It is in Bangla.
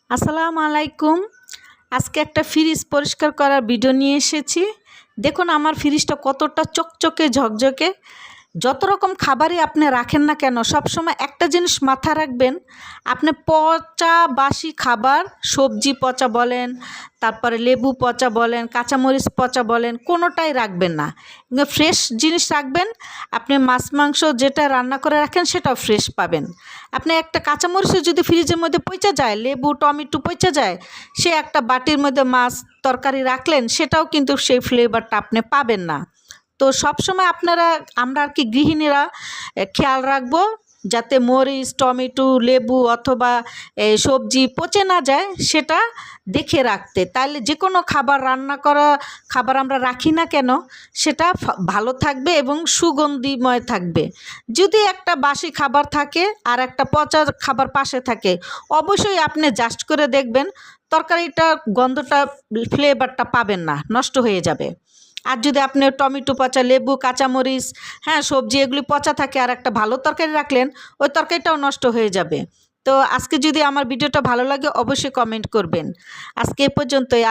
আসসালামু আলাইকুম। আজকে একটা ফ্রিজ পরিষ্কার করার ভিডিও নিয়ে এসেছি। দেখুন আমার ফ্রিজটা কতটা চকচকে ঝকঝকে। যত রকম খাবারই আপনি রাখেন না কেন, সবসময় একটা জিনিস মাথায় রাখবেন, আপনি পচা বাসি খাবার, সবজি পচা বলেন, তারপরে লেবু পচা বলেন, কাঁচামরিচ পচা বলেন, কোনোটাই রাখবেন না। ফ্রেশ জিনিস রাখবেন। আপনি মাছ মাংস যেটা রান্না করে রাখেন সেটাও ফ্রেশ পাবেন। আপনি একটা কাঁচামরিচও যদি ফ্রিজের মধ্যে পচা যায়, লেবু টমেটো পচা যায়, সে একটা বাটির মধ্যে মাছ তরকারি রাখলেন, সেটাও কিন্তু সেই ফ্লেভারটা আপনি পাবেন না। তো সবসময় আমরা আর কি গৃহিণীরা খেয়াল রাখবো যাতে মরিচ টমেটো লেবু অথবা সবজি পচে না যায়, সেটা দেখে রাখতে। তাহলে যে কোনো খাবার রান্না করা খাবার আমরা রাখি না কেন, সেটা ভালো থাকবে এবং সুগন্ধিময় থাকবে। যদি একটা বাসি খাবার থাকে আর একটা পচা খাবার পাশে থাকে, অবশ্যই আপনি জাস্ট করে দেখবেন তরকারিটা গন্ধটা ফ্লেভারটা পাবেন না, নষ্ট হয়ে যাবে। আর যদি আপনি টমেটো পচা, লেবু, কাঁচামরিচ, সবজি এগুলি পচা থাকে আর একটা ভালো তরকারি রাখলেন, ওই তরকারিটাও নষ্ট হয়ে যাবে। তো আজকে যদি আমার ভিডিওটা ভালো লাগে অবশ্যই কমেন্ট করবেন। আজকে এ পর্যন্তই।